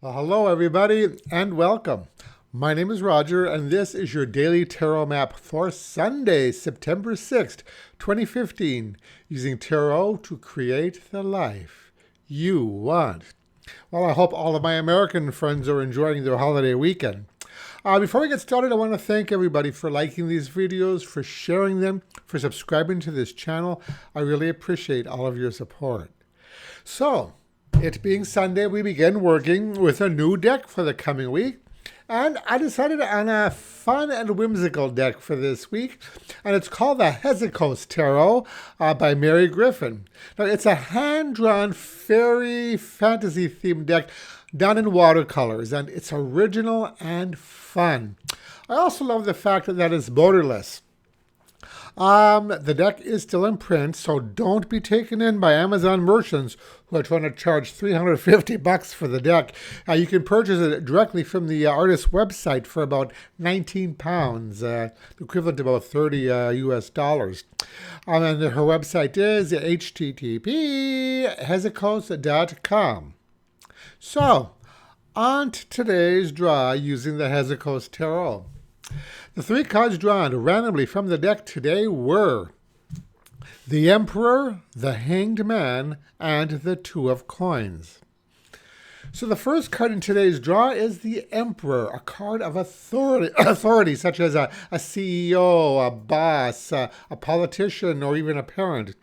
Well, hello, everybody, and welcome. My name is Roger, and this is your daily tarot map for Sunday, September 6th, 2015, using tarot to create the life you want. Well, I hope all of my American friends are enjoying their holiday weekend. Before we get started, I want to thank everybody for liking these videos, for sharing them, for subscribing to this channel. I really appreciate all of your support. So, it being Sunday, we begin working with a new deck for the coming week. And I decided on a fun and whimsical deck for this week. And it's called the Hezicos Tarot by Marry Griffin. Now, it's a hand-drawn fairy fantasy themed deck done in watercolors. And it's original and fun. I also love the fact that it's borderless. The deck is still in print, so don't be taken in by Amazon merchants who are trying to charge $350 for the deck. You can purchase it directly from the artist's website for about £19, equivalent to about $30 US. And her website is http://hezicos.com. So, on to today's draw using the Hezicos Tarot. The three cards drawn randomly from the deck today were the Emperor, the Hanged Man, and the Two of Coins. So the first card in today's draw is the Emperor, a card of authority such as a CEO, a boss, a politician, or even a parent.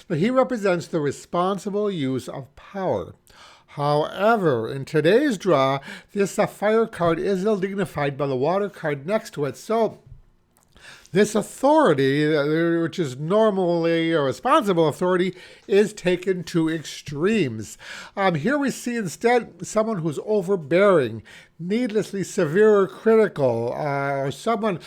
Now, he represents the responsible use of power. However, in today's draw, this fire card is ill-dignified by the water card next to it. So this authority, which is normally a responsible authority, is taken to extremes. Here we see instead someone who's overbearing, needlessly severe or critical, or someone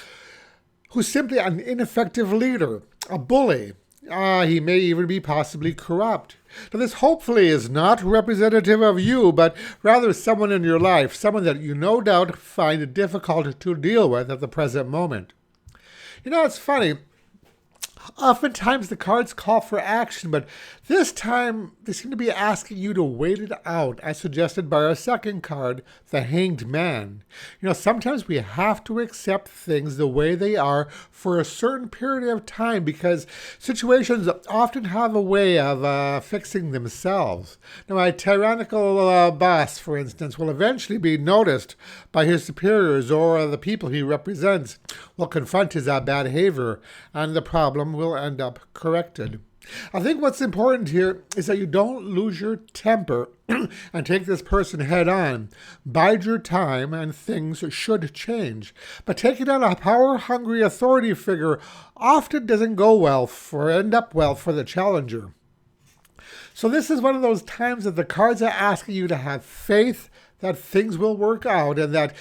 who's simply an ineffective leader, a bully. He may even be possibly corrupt. Now, this hopefully is not representative of you, but rather someone in your life, someone that you no doubt find it difficult to deal with at the present moment. You know, it's funny. Oftentimes the cards call for action, but this time they seem to be asking you to wait it out, as suggested by our second card, the Hanged Man. You know, sometimes we have to accept things the way they are for a certain period of time because situations often have a way of fixing themselves. Now, a tyrannical boss, for instance, will eventually be noticed by his superiors or the people he represents will confront his bad behavior, and the problem will end up corrected. I think what's important here is that you don't lose your temper and take this person head on. Bide your time and things should change. But taking on a power-hungry authority figure often doesn't end up well for the challenger. So this is one of those times that the cards are asking you to have faith that things will work out and that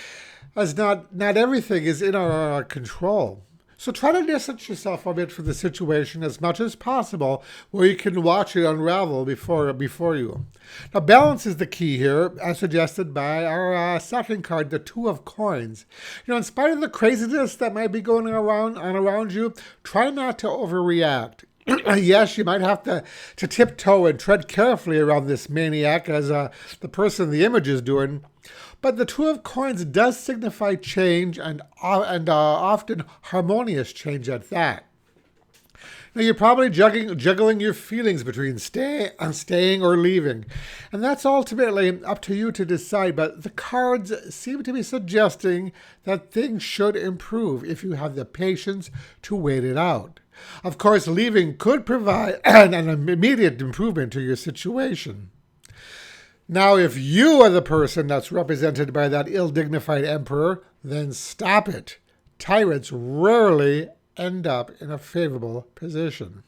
as not everything is in our control. So try to distance yourself a bit from the situation as much as possible where you can watch it unravel before you. Now, balance is the key here, as suggested by our second card, the Two of Coins. You know, in spite of the craziness that might be going around you, try not to overreact. Yes, you might have to tiptoe and tread carefully around this maniac as the person in the image is doing. But the Two of Coins does signify change and often harmonious change at that. Now, you're probably juggling your feelings between staying or leaving. And that's ultimately up to you to decide. But the cards seem to be suggesting that things should improve if you have the patience to wait it out. Of course, leaving could provide an immediate improvement to your situation. Now, if you are the person that's represented by that ill-dignified emperor, then stop it. Tyrants rarely end up in a favorable position.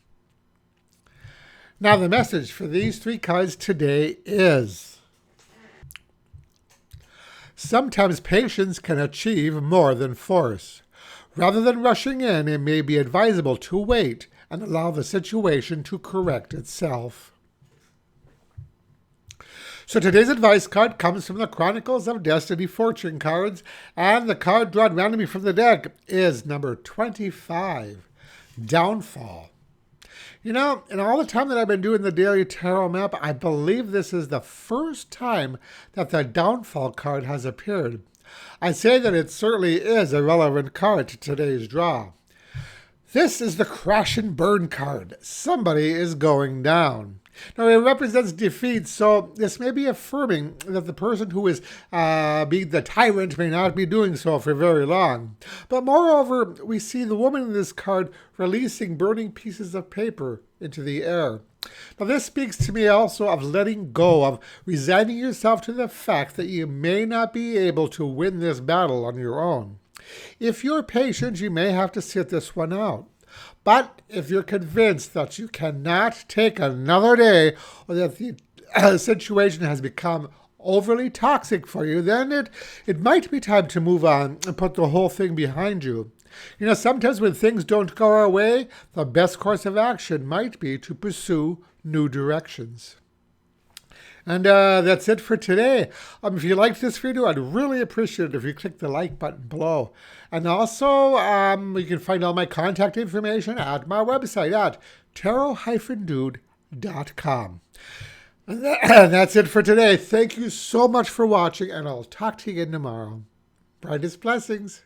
Now, the message for these three cards today is: sometimes patience can achieve more than force. Rather than rushing in, it may be advisable to wait and allow the situation to correct itself. So today's advice card comes from the Chronicles of Destiny fortune cards, and the card drawn randomly from the deck is number 25, Downfall. You know, in all the time that I've been doing the daily tarot map, I believe this is the first time that the downfall card has appeared. I say that it certainly is a relevant card to today's draw. This is the crash and burn card. Somebody is going down. Now, it represents defeat, so this may be affirming that the person who is being the tyrant may not be doing so for very long. But moreover, we see the woman in this card releasing burning pieces of paper into the air. Now, this speaks to me also of letting go, of resigning yourself to the fact that you may not be able to win this battle on your own. If you're patient, you may have to sit this one out. But if you're convinced that you cannot take another day, or that the situation has become overly toxic for you, then it might be time to move on and put the whole thing behind you. You know, sometimes when things don't go our way, the best course of action might be to pursue new directions. And that's it for today. If you liked this video, I'd really appreciate it if you click the like button below. And also, you can find all my contact information at my website at tarot-dude.com. And that's it for today. Thank you so much for watching, and I'll talk to you again tomorrow. Brightest blessings.